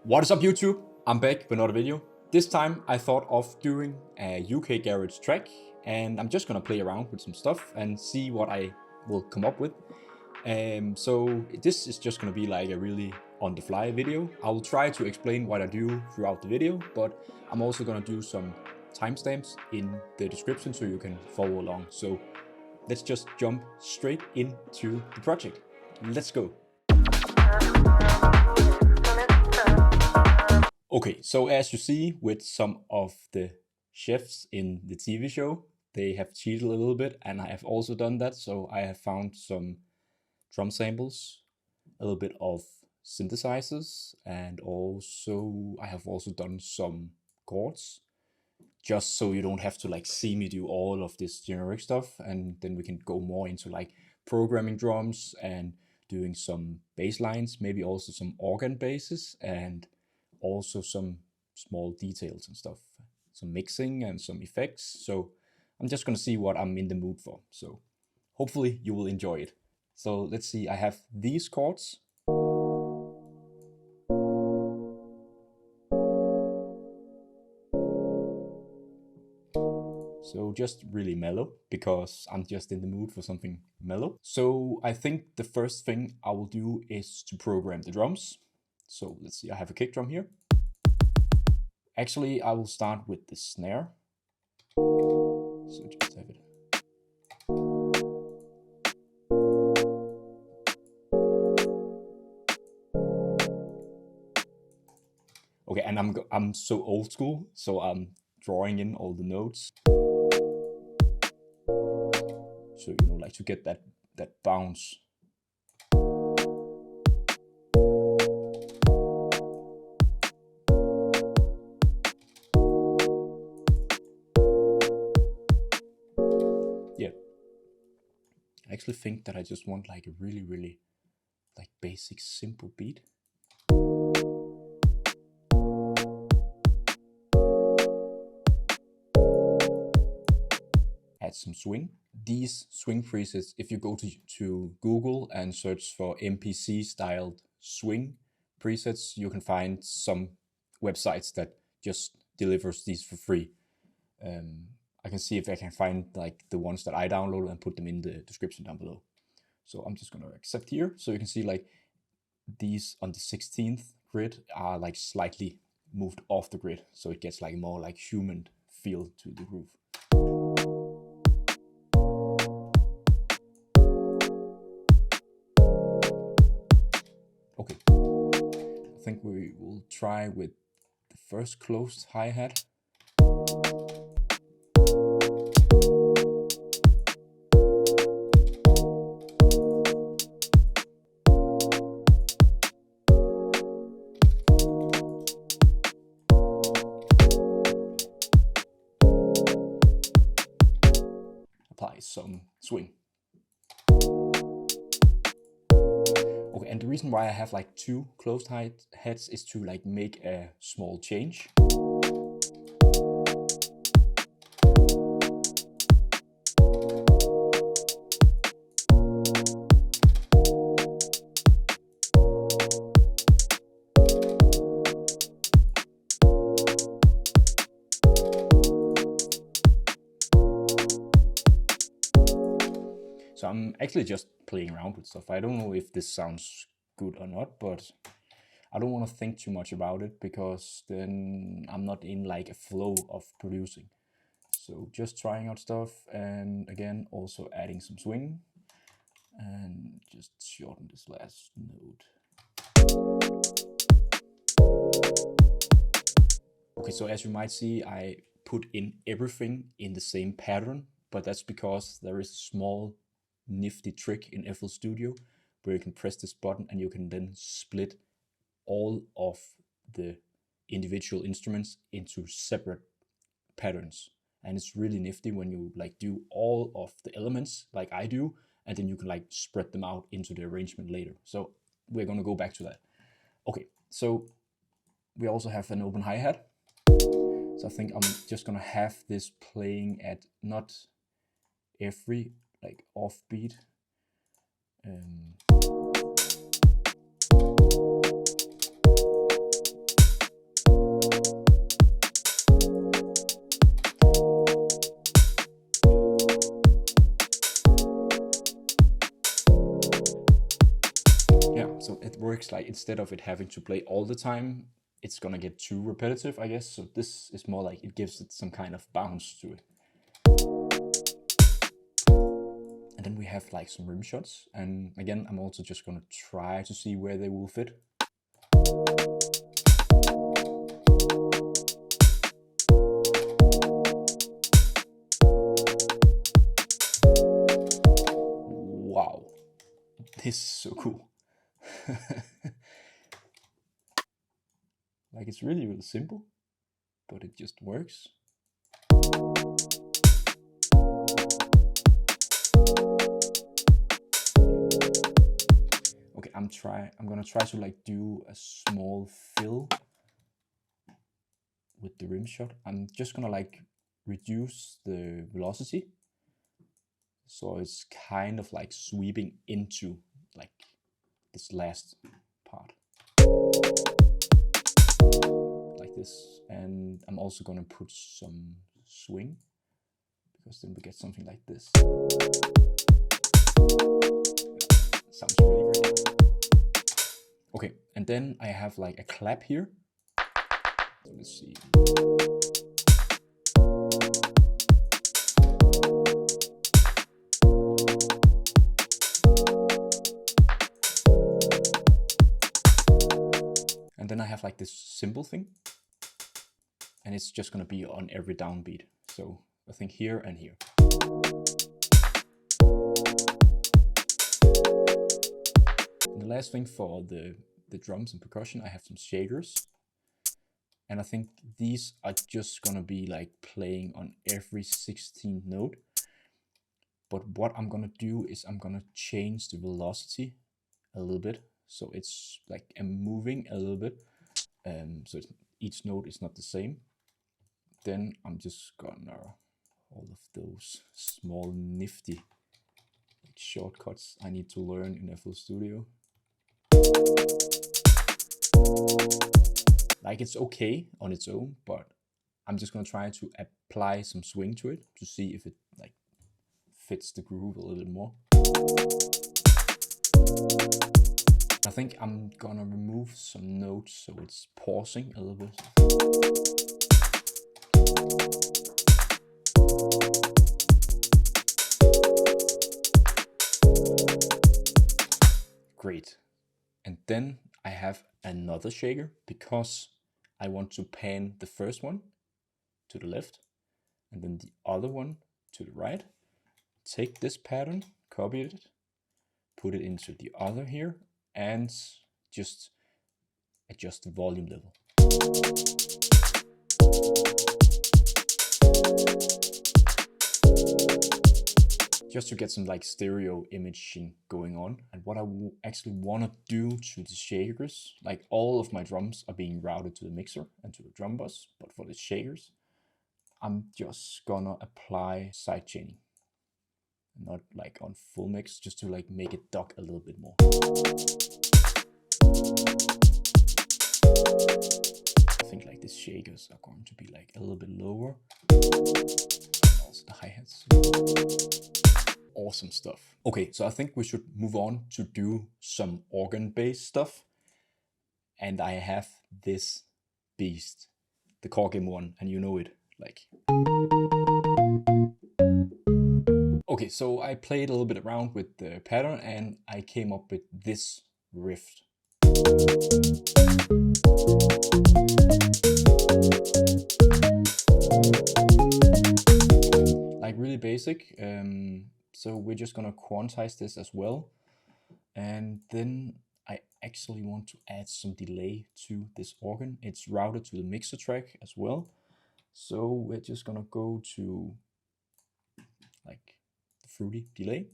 What is up YouTube? I'm back with another video. This time I thought of doing a UK Garage track, and I'm just gonna play around with some stuff and see what I will come up with. So this is just gonna be like a really on the fly video. I will try to explain what I do throughout the video, but I'm also gonna do some timestamps in the description so you can follow along. So let's just jump straight into the project. Let's go. Okay, so as you see with some of the chefs in the TV show, they have cheated a little bit, and I have also done that. So I have found some drum samples, a little bit of synthesizers, and also I have also done some chords, just so you don't have to like see me do all of this generic stuff, and then we can go more into like programming drums and doing some bass lines, maybe also some organ basses, and also some small details and stuff, some mixing and some effects. So I'm just gonna see what I'm in the mood for. So hopefully you will enjoy it. So let's see, I have these chords. So just really mellow, because I'm just in the mood for something mellow. So I think the first thing I will do is to program the drums. So let's see, I have a kick drum here. Actually, I will start with the snare. So just have it. Okay, and I'm so old school, so I'm drawing in all the notes. So you know, like to get that bounce. Yeah. I actually think that I just want like a really like basic simple beat. Add some swing. These swing presets, if you go to Google and search for MPC styled swing presets, you can find some websites that just delivers these for free. I can see if I can find like the ones that I downloaded and put them in the description down below. So I'm just gonna accept here. So you can see like these on the 16th grid are like slightly moved off the grid. So it gets like more like human feel to the groove. Okay, I think we will try with the first closed hi-hat. Apply some swing. Okay, and the reason why I have like two closed hi-hats is to like make a small change. So I'm actually just playing around with stuff. I don't know if this sounds good or not, but I don't want to think too much about it, because then I'm not in like a flow of producing. So just trying out stuff, and again also adding some swing, and just shorten this last note. Okay, so as you might see, I put in everything in the same pattern, but that's because there is a small nifty trick in FL Studio where you can press this button and you can then split all of the individual instruments into separate patterns. And it's really nifty when you like do all of the elements like I do, and then you can like spread them out into the arrangement later. So we're gonna go back to that. Okay, so we also have an open hi-hat. So I think I'm just gonna have this playing at not every like offbeat. it works like instead of it having to play all the time, it's gonna get too repetitive, I guess. So this is more like it gives it some kind of bounce to it. And then we have like some rim shots. And again, I'm also just gonna try to see where they will fit. Wow, this is so cool. Like it's really, really simple, but it just works. Okay, I'm gonna try to like do a small fill with the rim shot. I'm just gonna like reduce the velocity, so it's kind of like sweeping into like this last part. Like this. And I'm also gonna put some swing, because then we get something like this. Sounds really great. Okay, and then I have like a clap here. So let's see. And then I have like this cymbal thing, and it's just gonna be on every downbeat. So I think here and here. And the last thing for the drums and percussion, I have some shakers. And I think these are just gonna be like playing on every 16th note. But what I'm gonna do is I'm gonna change the velocity a little bit. So it's like I'm moving a little bit. So each note is not the same. Then I'm just gonna, all of those small nifty like shortcuts I need to learn in FL Studio. Like it's okay on its own, but I'm just gonna try to apply some swing to it to see if it like fits the groove a little bit more. I think I'm gonna remove some notes so it's pausing a little bit. Great. And then I have another shaker because I want to pan the first one to the left and then the other one to the right. Take this pattern, copy it, put it into the other here, and just adjust the volume level. Just to get some like stereo imaging going on. And what I actually want to do to the shakers, like all of my drums are being routed to the mixer and to the drum bus, but for the shakers, I'm just gonna apply sidechaining. Not like on full mix, just to like make it duck a little bit more. I think like these shakers are going to be like a little bit lower. And also the hi-hats. Awesome stuff. Okay, so I think we should move on to do some organ-based stuff. And I have this beast, the KORG M1, and you know it, like. Okay, so I played a little bit around with the pattern and I came up with this riff. Like really basic. So we're just gonna quantize this as well. And then I actually want to add some delay to this organ. It's routed to the mixer track as well. So we're just gonna go to like the fruity delay.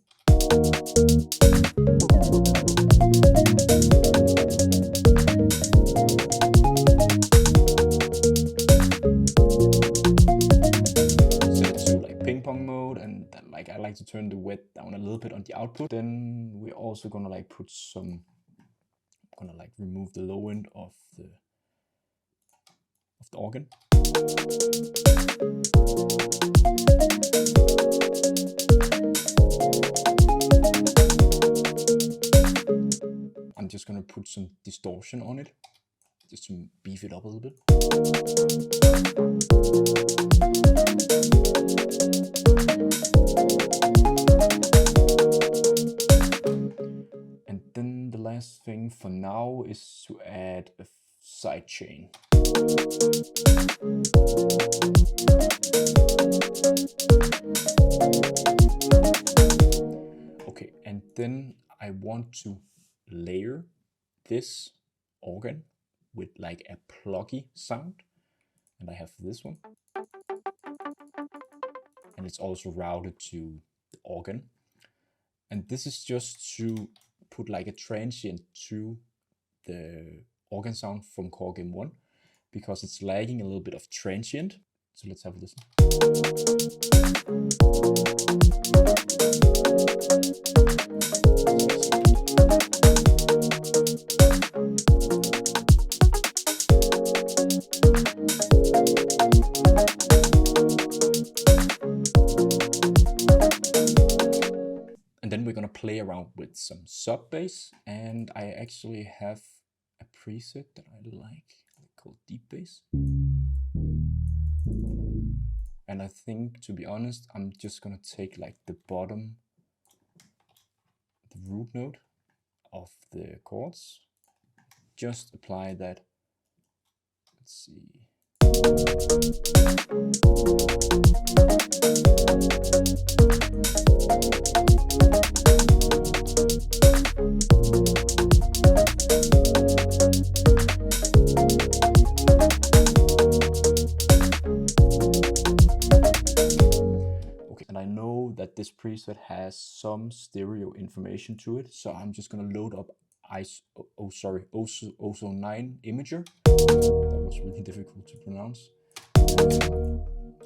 Set it to like ping pong mode, and then like I like to turn the wet down a little bit on the output. Then we're also gonna like put some, I'm gonna like remove the low end of the organ. I'm just gonna put some distortion on it, just to beef it up a little bit. And then the last thing for now is to add a sidechain. Okay, and then I want to layer this organ with like a plucky sound, and I have this one, and it's also routed to the organ, and this is just to put like a transient to the organ sound from KORG M1 because it's lagging a little bit of transient. So let's have a listen. And then we're gonna play around with some sub bass, and I actually have a preset that I like called deep bass. And I think, to be honest, I'm just gonna take like the bottom, the root note of the chords, just apply that. Let's see. And I know that this preset has some stereo information to it, so I'm just gonna load up OSO9 imager. That was really difficult to pronounce.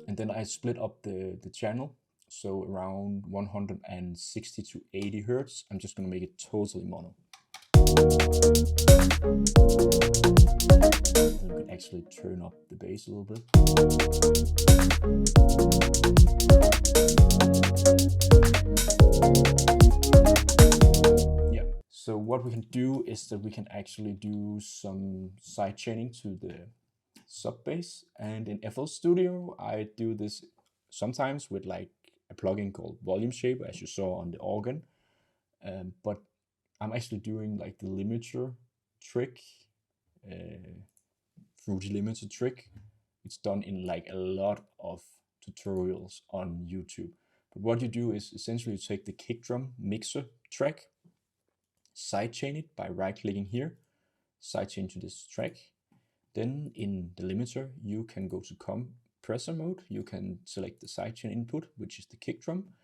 And then I split up the channel, so around 160 to 80 hertz. I'm just gonna make it totally mono. And you can actually turn up the bass a little bit. Yeah, so what we can do is that we can actually do some sidechaining to the sub bass, and in FL Studio I do this sometimes with like a plugin called Volume Shaper, as you saw on the organ, but I'm actually doing like the limiter trick, fruity limiter trick. It's done in like a lot of tutorials on YouTube. But what you do is essentially you take the kick drum mixer track, sidechain it by right clicking here, sidechain to this track. Then in the limiter you can go to compressor mode, you can select the sidechain input, which is the kick drum,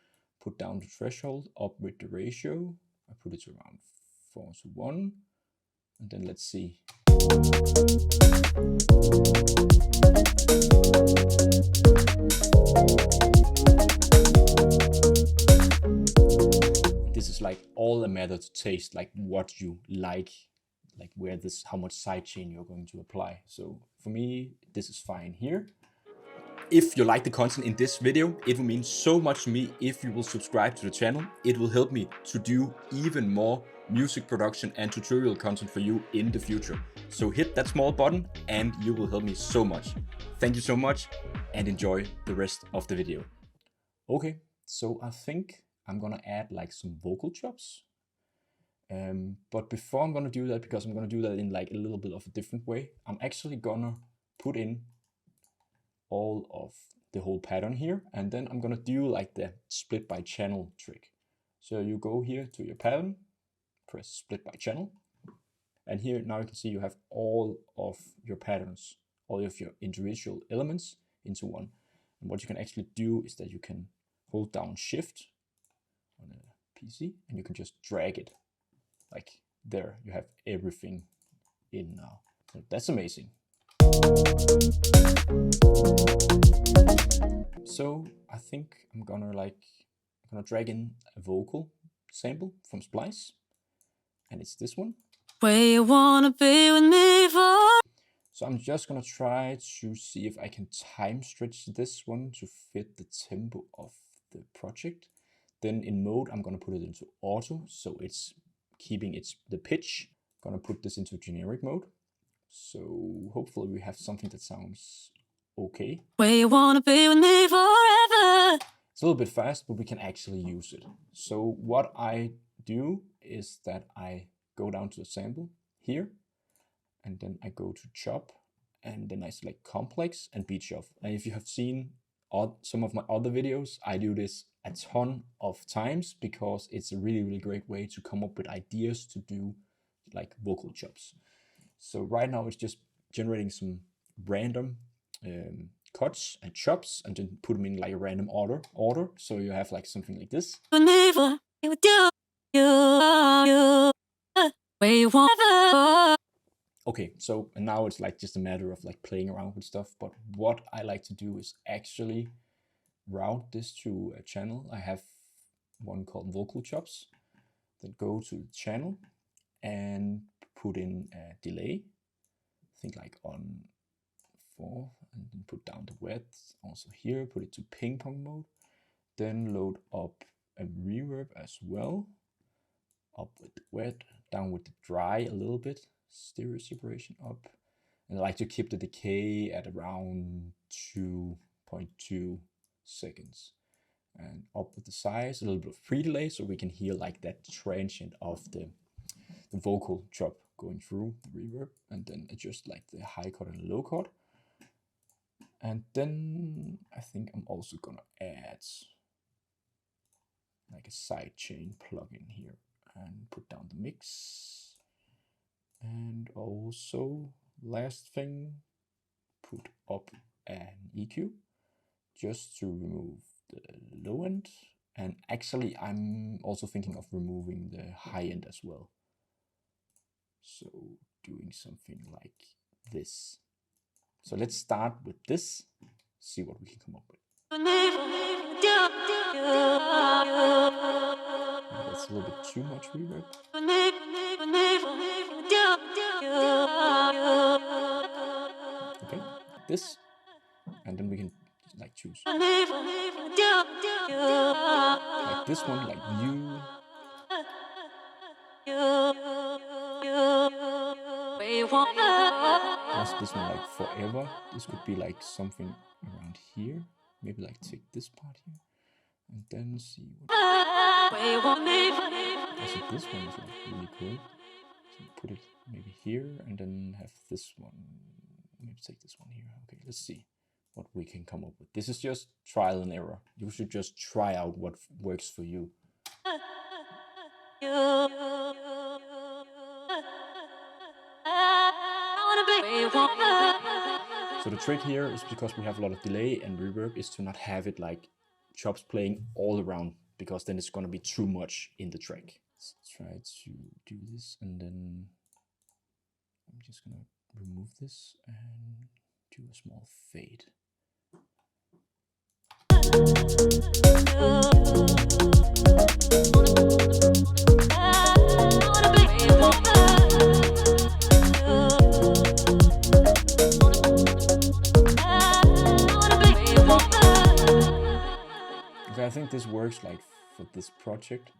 put down the threshold, up with the ratio, I put it to around 4:1, and then let's see. This is like all a matter to taste, like what you like where this, how much sidechain you're going to apply. So for me, this is fine here. If you like the content in this video, it will mean so much to me if you will subscribe to the channel. It will help me to do even more music production and tutorial content for you in the future. So hit that small button and you will help me so much. Thank you so much and enjoy the rest of the video. Okay, so I think I'm gonna add like some vocal chops. But before I'm gonna do that, because I'm gonna do that in like a little bit of a different way, I'm actually gonna put in all of the whole pattern here, and then I'm gonna do like the split by channel trick. So you go here to your pattern, press split by channel, and here now you can see you have all of your patterns, all of your individual elements into one. And what you can actually do is that you can hold down shift on a PC and you can just drag it. Like there, you have everything in now. So that's amazing. So I think I'm gonna drag in a vocal sample from Splice, and it's this one. Where you wanna be with me for? So I'm just gonna try to see if I can time stretch this one to fit the tempo of the project. Then in mode, I'm gonna put it into auto, so it's keeping the pitch. Gonna put this into generic mode. So hopefully we have something that sounds okay. Where you wanna be with me forever. It's a little bit fast, but we can actually use it. So what I do is that I go down to the sample here, and then I go to chop, and then I select complex and beat shuffle. And if you have seen some of my other videos, I do this a ton of times because it's a really, really great way to come up with ideas to do like vocal chops. So right now it's just generating some random cuts and chops and then put them in like a random order. So you have like something like this. Okay, so and now it's like just a matter of like playing around with stuff. But what I like to do is actually route this to a channel. I have one called vocal chops. Then go to the channel and put in a delay. I think like on 4, and then put down the wet. Also here, put it to ping pong mode. Then load up a reverb as well. Up with the wet, down with the dry a little bit. Stereo separation up. And I like to keep the decay at around 2.2 seconds. And up with the size, a little bit of pre-delay so we can hear like that transient of the vocal chop going through the reverb, and then adjust like the high cut and low cut. And then I think I'm also gonna add like a sidechain plugin here and put down the mix. And also last thing, put up an EQ just to remove the low end. And actually I'm also thinking of removing the high end as well. So doing something like this. So let's start with this, see what we can come up with. That's a little bit too much reverb. Okay, this, and then we can like choose. Like this one, like you. Also this one like forever. This could be like something around here. Maybe like take this part here and then see what. Also this one is like really cool. So put it maybe here and then have this one. Maybe take this one here. Okay, let's see what we can come up with. This is just trial and error. You should just try out what works for you. So the trick here is, because we have a lot of delay and reverb, is to not have it like chops playing all around, because then it's going to be too much in the track. Let's try to do this, and then I'm just going to remove this and do a small fade. Okay, I think this works like for this project.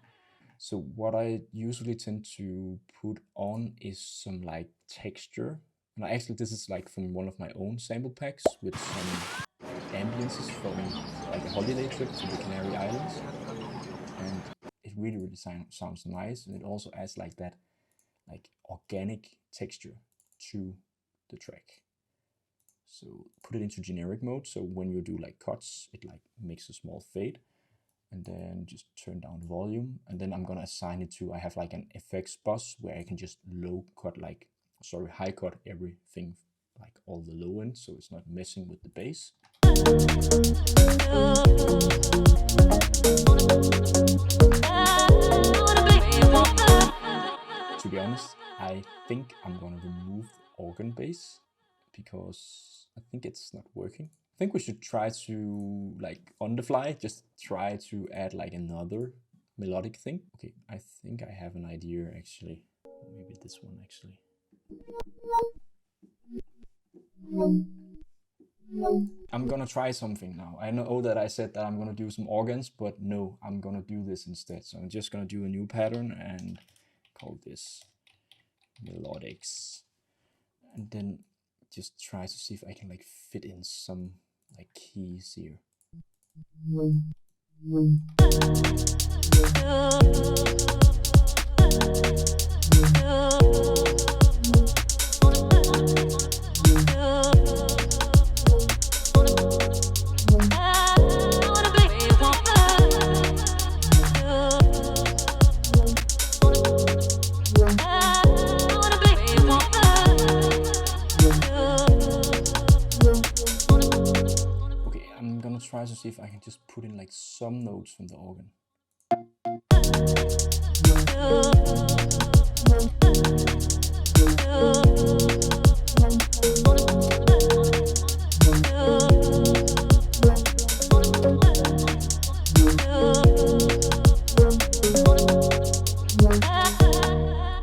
So what I usually tend to put on is some like texture. And actually this is like from one of my own sample packs with some ambiences from like a holiday trip to the Canary Islands. And it really sounds nice, and it also adds like that like organic texture to the track. So put it into generic mode, so when you do like cuts, it like makes a small fade, and then just turn down the volume. And then I'm gonna assign it to, I have like an effects bus where I can just high cut everything, like all the low end, so it's not messing with the bass. To be honest, I think I'm gonna remove the organ bass because I think it's not working. I think we should try to, like on the fly, just try to add like another melodic thing. Okay, I think I have an idea actually. Maybe this one actually. I'm gonna try something now. I know that I said that I'm gonna do some organs, but no, I'm gonna do this instead. So I'm just gonna do a new pattern and call this melodics, and then just try to see if I can like fit in some like keys here. Try to see if I can just put in like some notes from the organ.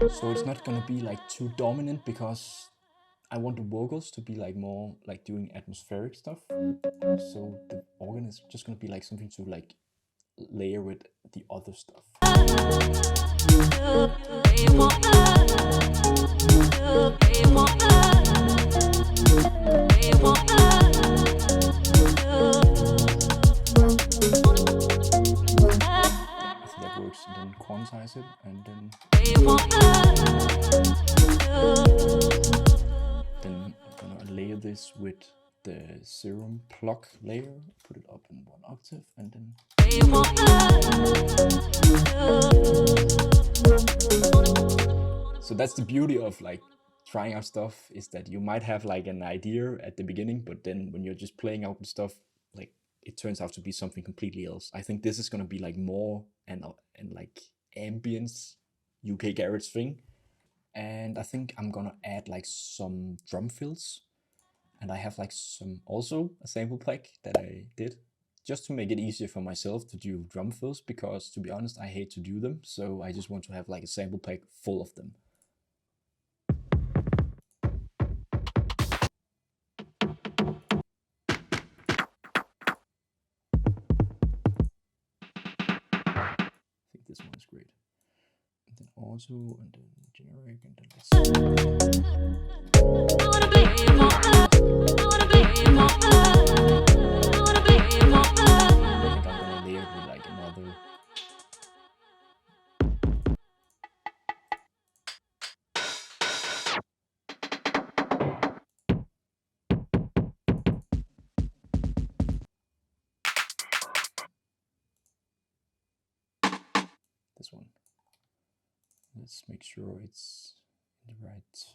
So it's not gonna be like too dominant because I want the vocals to be like more like doing atmospheric stuff. So the organ is just gonna be like something to like layer with the other stuff. I think that works, and then quantize it, and then I'm gonna layer this with the serum pluck layer, put it up in 1 octave, and then so that's the beauty of like trying out stuff, is that you might have like an idea at the beginning, but then when you're just playing out with stuff, like it turns out to be something completely else. I think this is gonna be like more and like ambience UK garage thing. And I think I'm gonna add like some drum fills, and I have like also a sample pack that I did just to make it easier for myself to do drum fills, because to be honest I hate to do them, so I just want to have like a sample pack full of them. I think this one is great. And then auto, and then generic, and then let's see. This one. Let's make sure it's in the right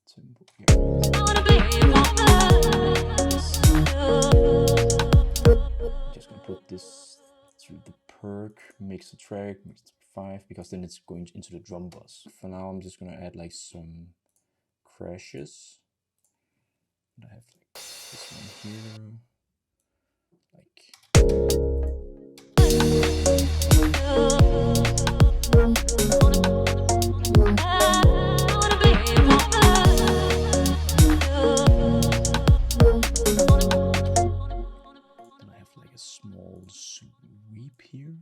tempo here. I'm just gonna put this through the perk, mix the track, mix the 5, because then it's going into the drum bus. For now, I'm just gonna add like some crashes. And I have like this one here, like. Small sweep here.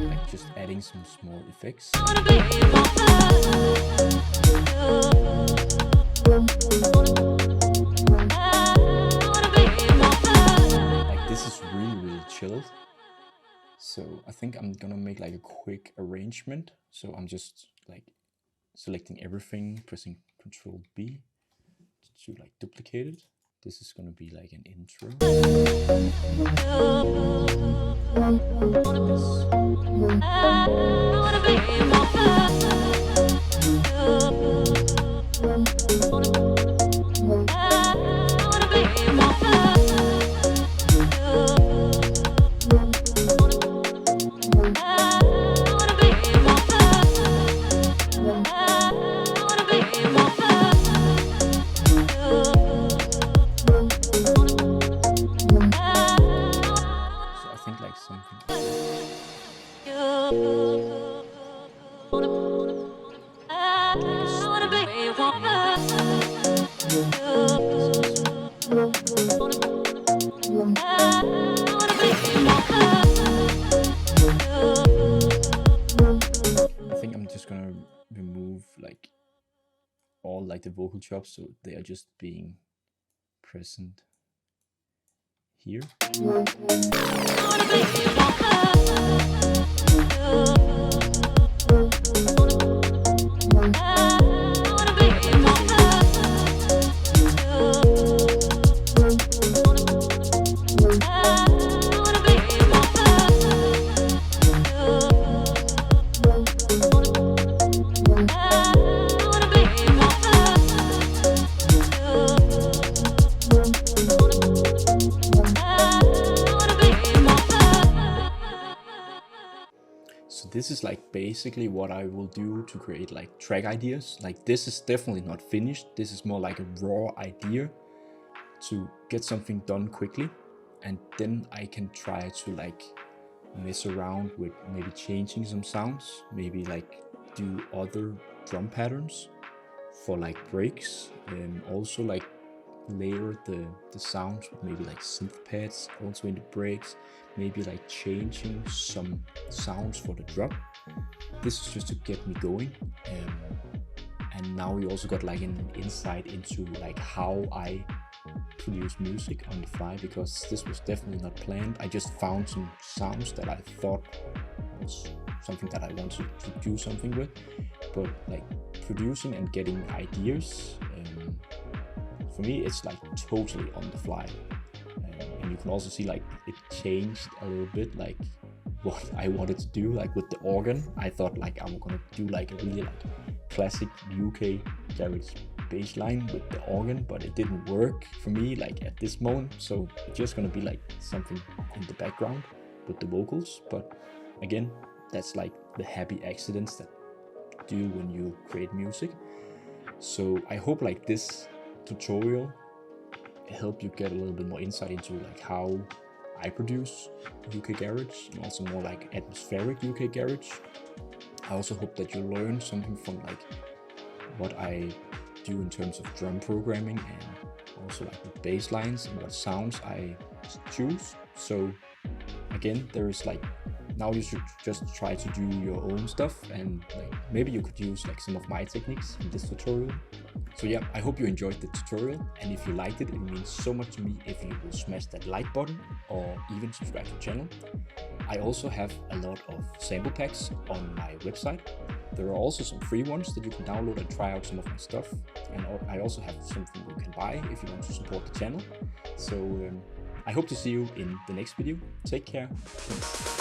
Like just adding some small effects. So I think I'm gonna make like a quick arrangement. So I'm just like selecting everything, pressing Ctrl B to like duplicate it. This is gonna be like an intro. I think I'm just gonna remove like all like the vocal chops so they are just being present here. So this is like basically what I will do to create like track ideas. Like this is definitely not finished. This is more like a raw idea to get something done quickly. And then I can try to like mess around with maybe changing some sounds, maybe like do other drum patterns for like breaks, and also like layer the sounds with maybe like synth pads also in the breaks, maybe like changing some sounds for the drop. This is just to get me going, and now we also got like an insight into like how I produce music on the fly, because this was definitely not planned. I just found some sounds that I thought was something that I wanted to do something with, but like producing and getting ideas, for me it's like totally on the fly. And you can also see like it changed a little bit, like what I wanted to do. Like with the organ, I thought like I'm gonna do like a really like classic UK garage bassline with the organ, but it didn't work for me like at this moment, so it's just gonna be like something in the background with the vocals. But again, that's like the happy accidents that do when you create music. So I hope like this tutorial help you get a little bit more insight into like how I produce UK garage, and also more like atmospheric UK garage. I also hope that you learn something from like what I do in terms of drum programming, and also like with bass lines and what sounds I choose. So again, there is like, now you should just try to do your own stuff, and like maybe you could use like some of my techniques in this tutorial. So yeah, I hope you enjoyed the tutorial, and if you liked it, it means so much to me if you will smash that like button or even subscribe to the channel. I also have a lot of sample packs on my website. There are also some free ones that you can download and try out some of my stuff. And I also have something you can buy if you want to support the channel. So I hope to see you in the next video. Take care. Peace.